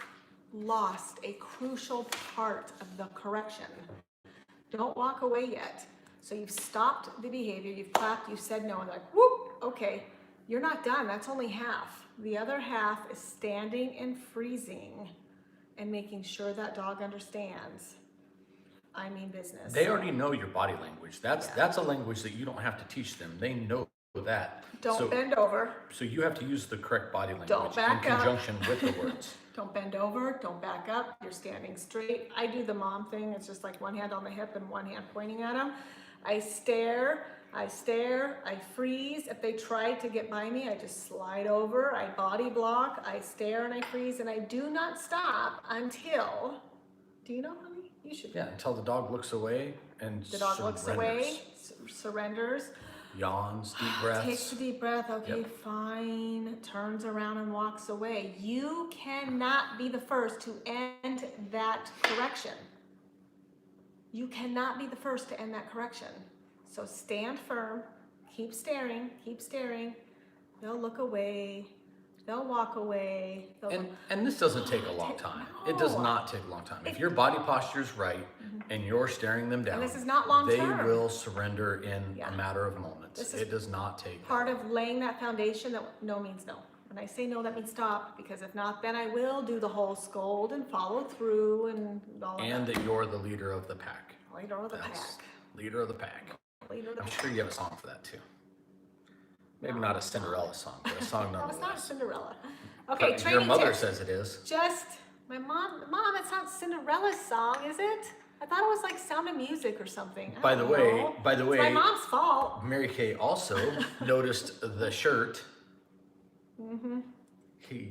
lost a crucial part of the correction. Don't walk away yet. So you've stopped the behavior, you've clapped, you've said no, and like, whoop, okay, you're not done. That's only half. The other half is standing and freezing and making sure that dog understands. I mean business. They already know your body language. Yeah. That's a language that you don't have to teach them. They know that. Don't so, bend over. So you have to use the correct body language Don't back in up. conjunction with the words. Don't bend over, don't back up, you're standing straight. I do the mom thing, it's just like one hand on the hip and one hand pointing at them. I stare, I freeze. If they try to get by me, I just slide over, I body block, I stare and I freeze, and I do not stop until, do you know, honey? You should. Yeah, until the dog looks away and The dog looks away, surrenders. Yawns, deep Takes breaths. a deep breath, okay, Yep. fine, turns around and walks away. You cannot be the first to end that correction. You cannot be the first to end that correction. So stand firm, Keep staring, keep staring. They'll look away. They'll walk away. They'll And this doesn't take a long time. It does No. not take a long time. If your body posture's right and you're staring them down, this is not long they term. will surrender in Yeah. a matter of moments. This is It does not take that part of laying that foundation that no means no. When I say no, that means stop, because if not, then I will do the whole scold and follow through and all of and that. that you're the leader of the pack. Leader of the That's pack. leader of the pack. Leader of the I'm pack. sure you have a song for that too. Maybe not a Cinderella song, but a song No, it's not nonetheless. Cinderella. Okay, But your training mother tips. says it is. Just, my mom, it's not Cinderella's song, is it? I thought it was like Sound of Music or something. I By the don't way, know. by the It's my way, mom's fault. Mary Kay also noticed the shirt. Mm-hmm.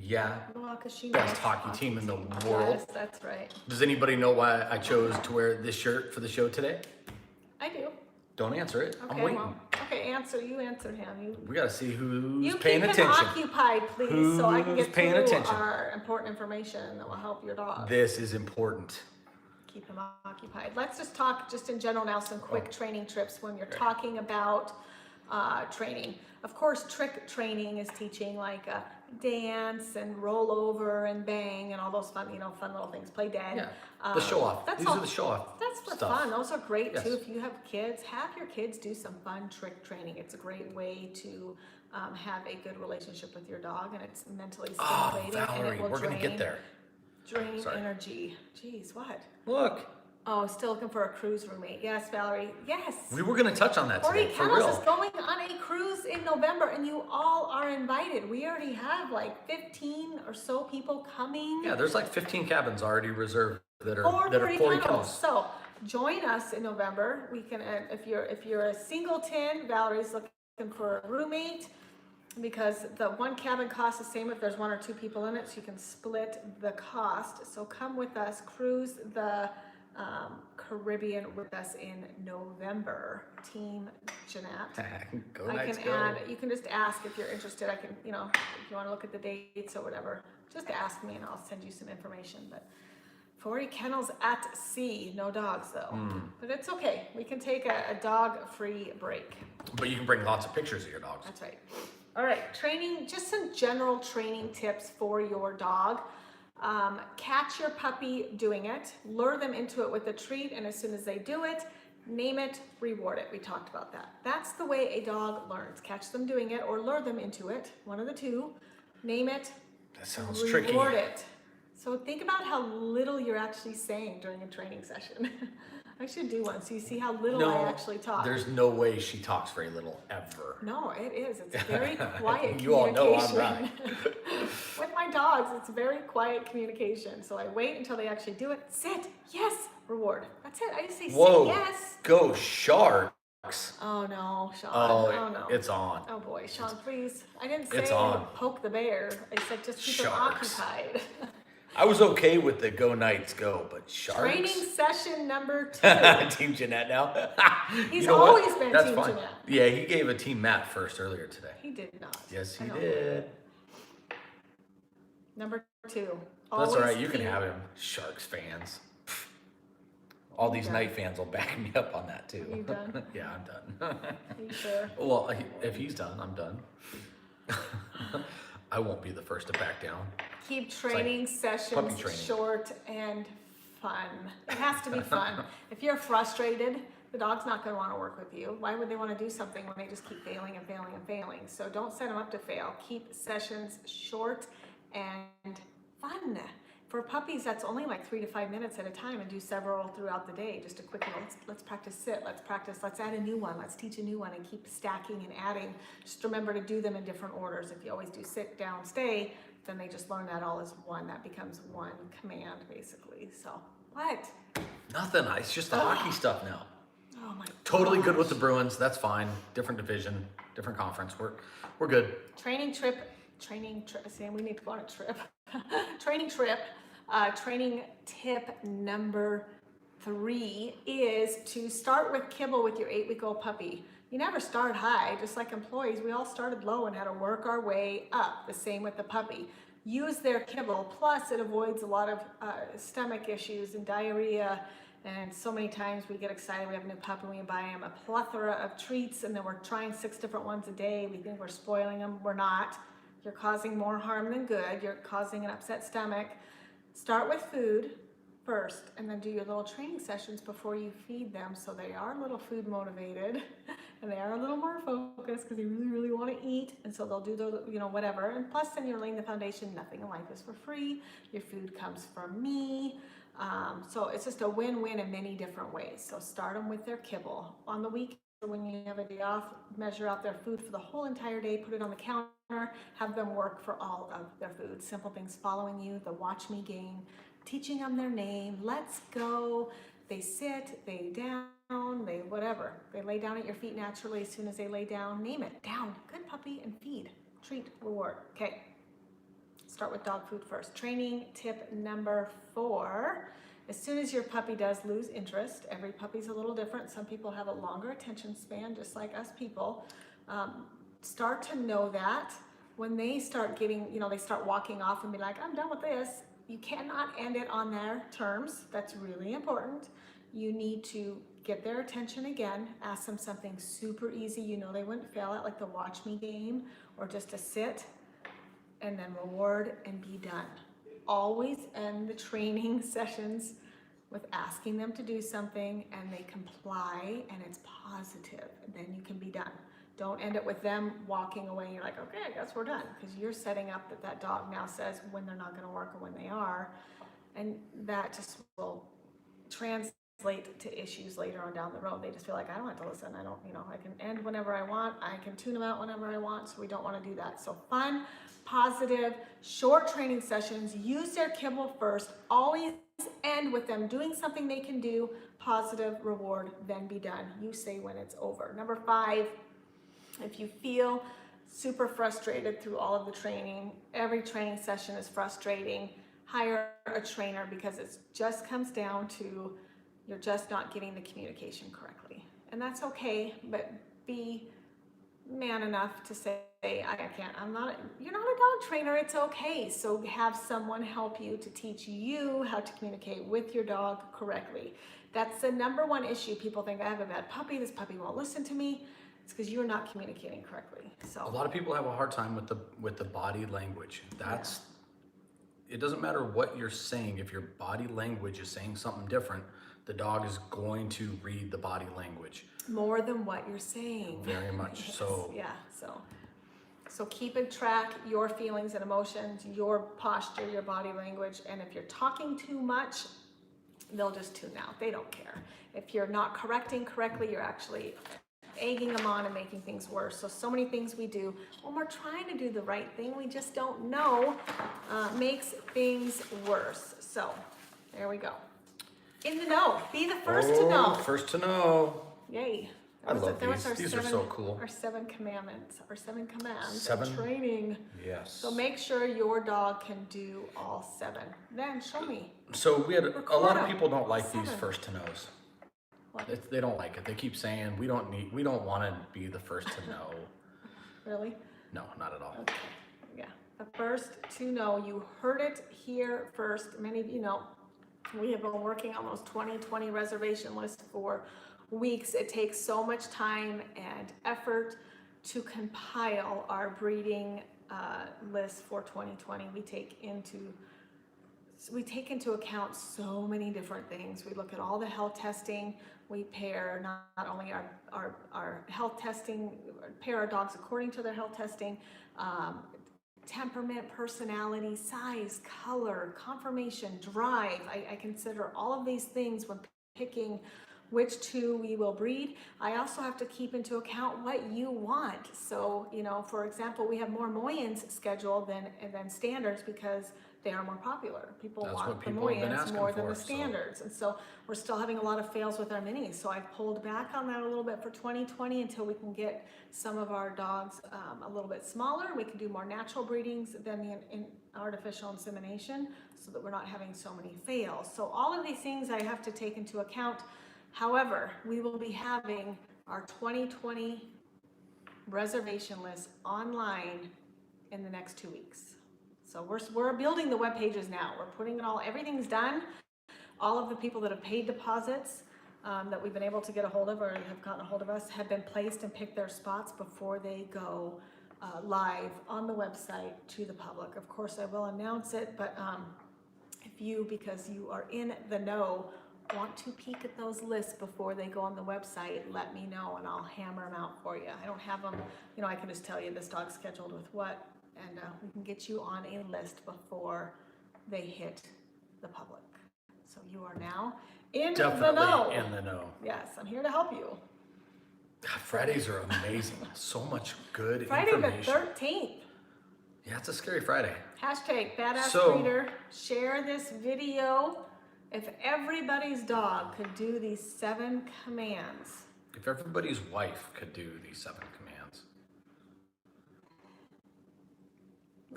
Yeah. Well, 'cause she Best knows hockey team in the world. Yes, that's right. Does anybody know why I chose to wear this shirt for the show today? I do. Don't answer it. I'm Okay, waiting. well, okay, you answered him. We gotta see who's You paying keep attention. him occupied, please, so I can Who's get paying through attention? our important information that will help your dog. This is important. Keep him occupied. Let's just talk just in general now, some quick Oh. training trips when you're Okay. talking about training. Of course, trick training is teaching like dance and roll over and bang and all those fun little things. Play dead. Yeah. The show off. That's These all. are the show off. That's for stuff. fun. Those are great too. Yes. If you have kids, have your kids do some fun trick training. It's a great way to have a good relationship with your dog, and it's mentally Oh, stimulating, and Valerie, it will we're gonna get there. drain Sorry. energy. Jeez, what? Look, Oh, still looking for a cruise roommate. Yes, Valerie. Yes. we were gonna touch on that Ori today, for Kennels is real. going on a cruise in November, and you all are invited. We already have like 15 or so people coming. Yeah, there's like 15 cabins already reserved that are For that are Ori 40 Kennels. kennels. So join us in November. We can, if you're a singleton, Valerie's looking for a roommate, because the one cabin costs the same if there's one or two people in it, so you can split the cost. So come with us, cruise the Caribbean with us in November. Team Jeanette. Go I Knights, can go. add, you can just ask if you're interested. I can, if you want to look at the dates or whatever, just ask me and I'll send you some information. But 40 kennels at sea, no dogs though. Hmm. But it's okay. We can take a dog-free break. But you can bring lots of pictures of your dogs. That's right. All right, training, just some general training tips for your dog. Catch your puppy doing it, lure them into it with a treat, and as soon as they do it, name it, reward it. We talked about that. That's the way a dog learns. Catch them doing it or lure them into it, one of the two. Name it, That sounds tricky. reward it. So think about how little you're actually saying during a training session. I should do one so you see how little I actually talk. There's no way she talks very little ever. No, it is. It's very quiet You all know I'm communication. With my dogs, it's very quiet communication. So I wait until they actually do it. Sit, yes, reward. That's it. I just say Whoa, sit, yes. go Sharks. Oh no, Sean. Oh, no. it's on. Oh boy, Sean, please. I didn't It's say on. poke the bear. I said just keep them Sharks. occupied. I was okay with the Go Knights Go, but Sharks? Training session number 2. Team Jeanette now. He's You know what? always been That's Team fine. Jeanette. Yeah, he gave a Team Matt first earlier today. He did not. Yes, I he don't did. Number 2. That's Always all right. You can keep- have him. Sharks fans. All these Okay. Knight fans will back me up on that too. You done? Yeah, I'm done. Are you sure? Well, if he's done, I'm done. I won't be the first to back down. Keep like training puppy sessions training. short and fun. It has to be fun. If you're frustrated, the dog's not going to want to work with you. Why would they want to do something when they just keep failing and failing and failing? So don't set them up to fail. Keep sessions short and fun. For puppies, that's only like 3 to 5 minutes at a time, and do several throughout the day. Just a quick, let's practice sit, let's add a new one, let's teach a new one, and keep stacking and adding. Just remember to do them in different orders. If you always do sit, down, stay, then they just learn that all as one. That becomes one command, basically. So, what? Nothing. It's just the hockey stuff now. Oh my Totally good with the gosh. Bruins. That's fine. Different division, different conference. We're good. Training trip, Sam, we need to go on a trip. Training trip, training tip number 3 is to start with kibble with your 8-week-old puppy. You never start high, just like employees. We all started low and had to work our way up. The same with the puppy. Use their kibble, plus it avoids a lot of stomach issues and diarrhea And so many times we get excited, we have a new pup and we buy him a plethora of treats and then we're trying 6 different ones a day. We think we're spoiling them. We're not. You're causing more harm than good. You're causing an upset stomach. Start with food first and then do your little training sessions before you feed them, so they are a little food motivated and they are a little more focused because they really, really want to eat, and so they'll do the, you know, whatever. And plus then you're laying the foundation, nothing in life is for free. Your food comes from me. So it's just a win-win in many different ways. So start them with their kibble. On the weekend, when you have a day off, measure out their food for the whole entire day, put it on the counter, have them work for all of their food. Simple things, following you, the watch me game, teaching them their name, let's go. They sit, they down, they whatever. They lay down at your feet naturally. As soon as they lay down, name it, down, good puppy, and feed, treat, reward. Okay, start with dog food first. Training tip number 4. As soon as your puppy does lose interest, every puppy's a little different. Some people have a longer attention span, just like us people. Start to know that when they start getting, you know, they start walking off and be like, I'm done with this. You cannot end it on their terms. That's really important. You need to get their attention again, ask them something super easy you know they wouldn't fail at, like the watch me game, or just a sit, and then reward and be done. Always end the training sessions with asking them to do something and they comply and it's positive, and then you can be done. Don't end it with them walking away and you're like, okay, I guess we're done, because you're setting up that dog now says when they're not going to work or when they are, and that just will translate to issues later on down the road. They just feel like, I don't have to listen. I don't, you know, I can end whenever I want. I can tune them out whenever I want. So we don't want to do that. So fun, positive, short training sessions. Use their kibble first. Always end with them doing something they can do. Positive, reward, then be done. You say when it's over. Number 5, if you feel super frustrated through all of the training, every training session is frustrating, hire a trainer, because it just comes down to you're just not getting the communication correctly. And that's okay, but be man enough to say, I can't, you're not a dog trainer, it's okay. So have someone help you to teach you how to communicate with your dog correctly. That's the number 1 issue. People think, I have a bad puppy, this puppy won't listen to me. It's because you're not communicating correctly. So A lot of people have a hard time with the body language. That's It doesn't matter what you're saying. If your body language is saying something different, the dog is going to read the body language. More than what you're saying. Very much. Yes, So yeah, so keep in track your feelings and emotions, your posture, your body language, and if you're talking too much, they'll just tune out. They don't care. If you're not correcting correctly, you're actually egging them on and making things worse. So many things we do when we're trying to do the right thing, we just don't know, makes things worse. So there we go. In the know. Be the first to know. First to know. Yay. I love That was these. our These are so cool. Our 7 commandments, our 7 commands 7? of training. Yes. So make sure your dog can do all 7. Then show me. So we had a lot of Record people don't like these 7. first to knows. What? They don't like it. They keep saying we don't want to be the first to know. Really? No, not at all. Okay. Yeah. The first to know. You heard it here first. Many of you know we have been working on those 2020 reservation lists for weeks. It takes so much time and effort to compile our breeding list for 2020. We take into account so many different things. We look at all the health testing. We pair not only our health testing, pair our dogs according to their health testing, temperament, personality, size, color, conformation, drive. I consider all of these things when picking which 2 we will breed. I also have to keep into account what you want. So, you know, for example, we have more Moyens scheduled than standards because they are more popular. People That's want what the people have been Moyens asking more than for, the so- standards. And so we're still having a lot of fails with our minis. So I've pulled back on that a little bit for 2020 until we can get some of our dogs a little bit smaller. We can do more natural breedings than the artificial insemination so that we're not having so many fails. So all of these things I have to take into account. However, we will be having our 2020 reservation list online in the next 2 weeks. So we're building the web pages now. We're putting it all, everything's done. All of the people that have paid deposits that we've been able to get a hold of or have gotten a hold of us have been placed and picked their spots before they go live on the website to the public. Of course, I will announce it, but if you, because you are in the know, want to peek at those lists before they go on the website, let me know and I'll hammer them out for you. I don't have them, you know, I can just tell you this dog's scheduled with what, and we can get you on a list before they hit the public. So you are now in the know. Definitely in the know. Yes, I'm here to help you. God, Fridays are amazing. So much good Friday the information. 13th. Yeah, it's a scary Friday. Hashtag badass So- breeder. Share this video. If everybody's dog could do these 7 commands. If everybody's wife could do these 7 commands.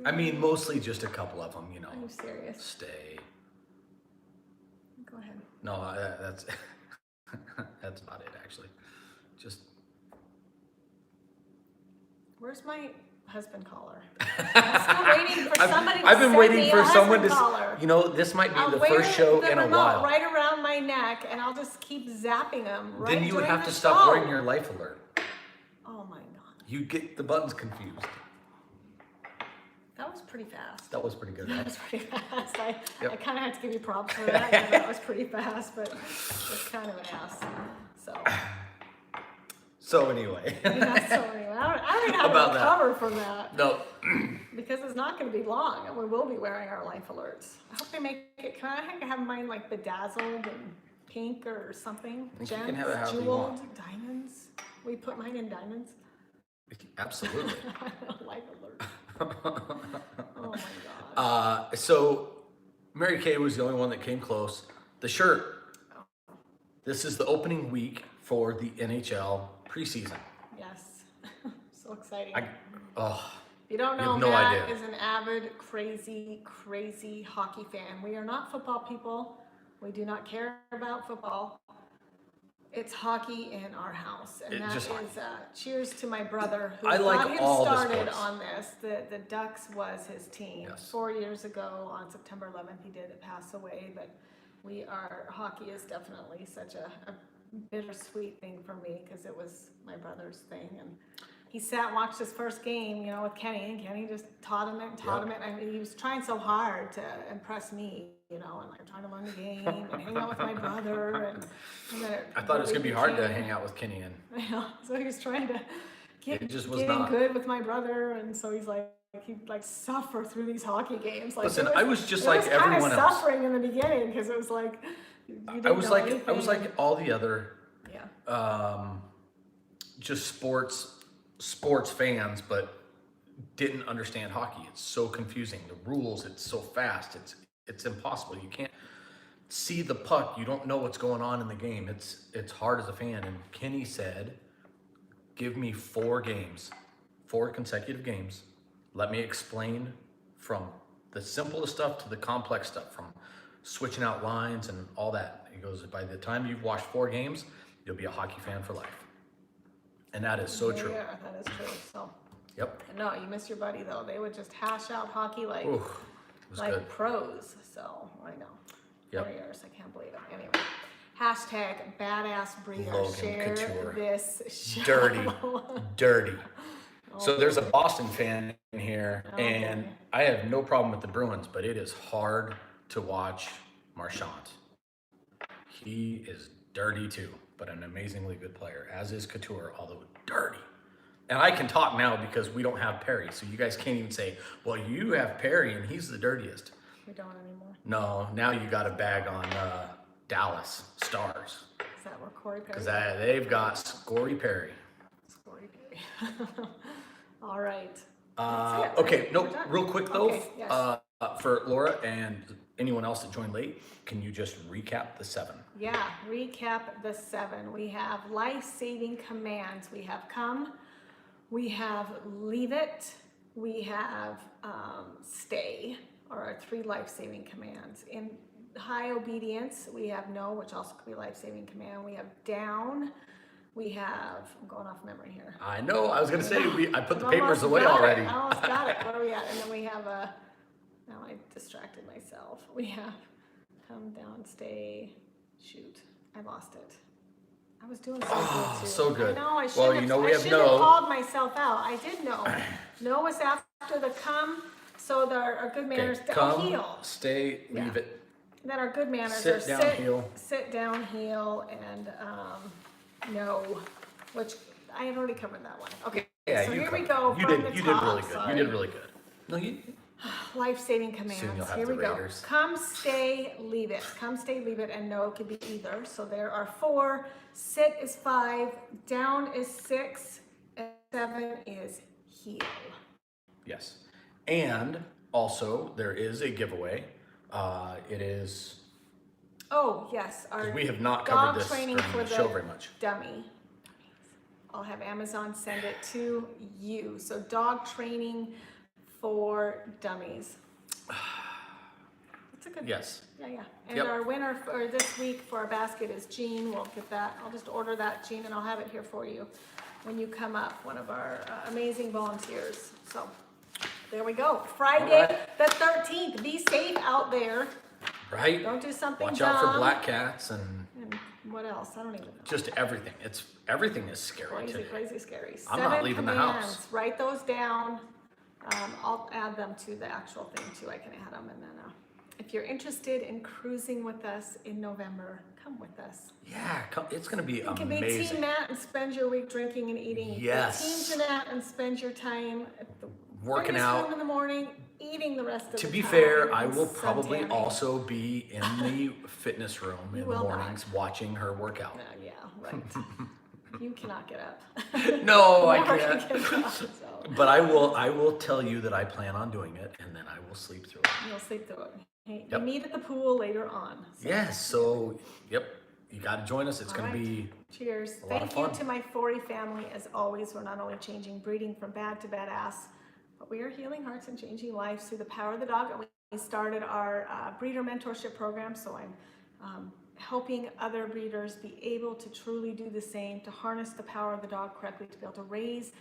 I mean, mostly just a couple of them, you know. Are you serious? Stay. Go ahead. No, that's that's not it actually. Just Where's my husband collar? I'm still waiting for somebody to I've been send waiting me for a someone husband to. collar. You know, this might be I'll the wear first show the in a remote while. right around my neck, and I'll just keep zapping them. Right Then you would during have the to stop show. wearing your life alert. Oh my god, You get the buttons confused. that was pretty fast. That was pretty good, That right? was pretty fast. I Yep. kind of had to give you props for that. 'Cause that was pretty fast, but it's kind of an ass. So, So anyway, yeah, so anyway, I don't even have About to that. recover from that no, because it's not going to be long, and we will be wearing our life alerts. I hope they make it. Can I have mine like bedazzled and pink or something? think you Gems, can have it however you jeweled, want. diamonds. We put mine in diamonds. absolutely. Life alert. Oh my god. So Mary Kay was the only one that came close. The shirt. This is the opening week for the NHL preseason. Yes. So exciting. Oh, If you don't You know, have no Matt idea. is an avid, crazy hockey fan. We are not football people. We do not care about football. It's hockey in our house, and It that is just- cheers to my brother who I like got him all the started sports. on this. The Ducks was his team. Yes. 4 years ago on September 11th, he did pass away, but hockey is definitely such a bittersweet thing for me because it was my brother's thing, and he sat and watched his first game, you know, with Kenny, and Kenny just taught him it. I mean, he was trying so hard to impress me, you know, and like trying to learn the game and hang out with my brother, and then I thought it was gonna be hard to became- hang out with Kenny and so he was trying to get, It just was getting not. good with my brother, and so he's like, he'd like suffer through these hockey games. Like, Listen, it I was just it like was kinda everyone else. suffering in the beginning because it was like you I didn't was know like anything. all the other Yeah. just sports fans, but didn't understand hockey. It's so confusing. The rules, it's so fast. It's impossible. You can't see the puck. You don't know what's going on in the game. It's hard as a fan. And Kenny said, "Give me 4 games, 4 consecutive games. Let me explain from the simplest stuff to the complex stuff, from switching out lines and all that." He goes, "By the time you've watched 4 games, you'll be a hockey fan for life." And that is so true. Yeah, that is true. So, Yep. no, you miss your buddy though. They would just hash out hockey like Ooh, it was good. pros. So I know. Yep. 4 years, I can't believe it. Anyway, hashtag badass breeder. Logan Share Couture. this show. Dirty. So there's a Boston fan in here, Oh, and boy. I have no problem with the Bruins, but it is hard to watch Marchand. He is dirty too, but an amazingly good player, as is Couture, although dirty. And I can talk now because we don't have Perry, so you guys can't even say, "Well, you have Perry and he's the dirtiest." We don't anymore. No, now you got a bag on Dallas Stars, Is that where Corey Perry? because they've got Scory Perry. Corey Perry. All right. That's it, Okay, right? no, We're done. real quick though, Okay, yes. for Laura and anyone else that joined late, can you just recap the 7? Yeah, recap the 7. We have life-saving commands. We have come, we have leave it, we have stay, are our 3 life-saving commands. In high obedience, we have no, which also could be life-saving command. We have down, we have, I'm going off memory here. I know, I was gonna say, I put the I've papers almost away got it. already. I almost got it. What are we at? And then we have now I distracted myself. We have come down, stay, shoot, I lost it. I was doing so Oh, good too. so good. I know, I Well, should you have, know we I have should have no. called myself out. I did know. No was after the come, so our good Okay, manners, come, heel. stay, leave Yeah. it. Then our good manners Sit are down, heel. sit down, heel, and no, which I had already covered that one. Okay, Yeah, so you here we covered go. it. You from did. the You top. did really good. Sorry. You did really good. No, you. Life-saving Soon commands. you'll have Here the we go. Raiders. Come, stay, leave it. Come, stay, leave it, and no could be either. So there are 4. Sit is 5. Down is 6. And 7 is heel. Yes. And also there is a giveaway. It is. Oh yes, our 'Cause we have not dog covered this training during for the show very much. dummy. I'll have Amazon send it to you. So dog training for dummies. It's a good. Yes. Yeah, yeah. And Yep. our winner for this week for our basket is Jean. We'll get that. I'll just order that, Jean, and I'll have it here for you when you come up. One of our amazing volunteers. So there we go. Friday All right. the 13th. Be safe out there. Right. Don't do something Watch dumb. out for black cats and And what else? I don't even know. just everything. Everything is scary Crazy, today. crazy, scary. I'm not 7 leaving the commands. house. Write those down. I'll add them to the actual thing too. I can add them, and then if you're interested in cruising with us in November, come with us. Yeah, it's going to be You can be amazing. Team Matt and spend your week drinking and eating. You can be Yes. Team Jeanette and spend your time at the Working fitness out. room in the morning, eating the rest of To the be time, fair, I and will probably suntanning. also be in the fitness room You in the will not. mornings watching her work out. Yeah, right. You cannot get up. No, I Never can't. can get up, so. But I will tell you that I plan on doing it, and then I will sleep through it. You'll sleep through it. Hey, Yep. You meet at the pool later on. So. Yes, so yep, you got to join us. It's All going right. to be Cheers. a lot of Thank you fun. to my Forey family. As always, we're not only changing breeding from bad to badass, but we are healing hearts and changing lives through the power of the dog. And we started our breeder mentorship program, so I'm helping other breeders be able to truly do the same, to harness the power of the dog correctly, to be able to raise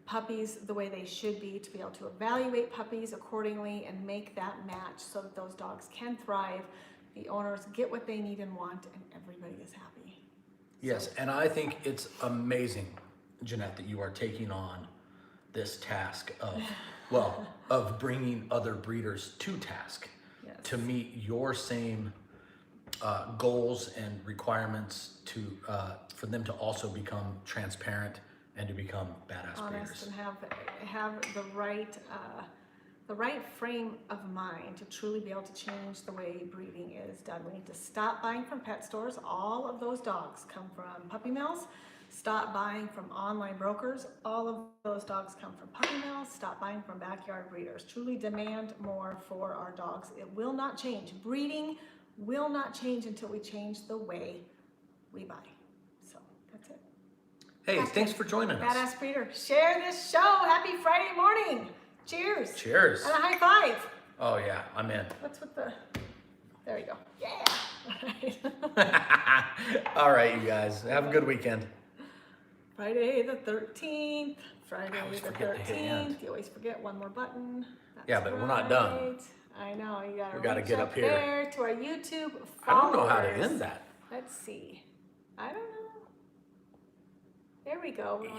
puppies the way they should be, to be able to evaluate puppies accordingly and make that match so that those dogs can thrive, the owners get what they need and want, and everybody is happy. yes, and I think it's amazing, Jeanette, that you are taking on this task of bringing other breeders to task Yes. to meet your same goals and requirements to for them to also become transparent and to become badass Honest breeders. and have the right frame of mind to truly be able to change the way breeding is done. We need to stop buying from pet stores. All of those dogs come from puppy mills. Stop buying from online brokers. All of those dogs come from puppy mills. Stop buying from backyard breeders. Truly demand more for our dogs. It will not change. Breeding will not change until we change the way we buy. So that's it. Hey, thanks for joining us. Badass breeder, share this show. Happy Friday morning. Cheers. Cheers. And a high five. Oh yeah, I'm in. What's with the, there you go. Yeah. All right, you guys, have a good weekend. Friday the 13th. Friday always the forget to hit end. 13th. You always forget one more button. That's Yeah, but we're not done. right. I know, you gotta We gotta reach get up here. there to our YouTube followers. I don't know how to end that. Let's see. I don't know. There we go.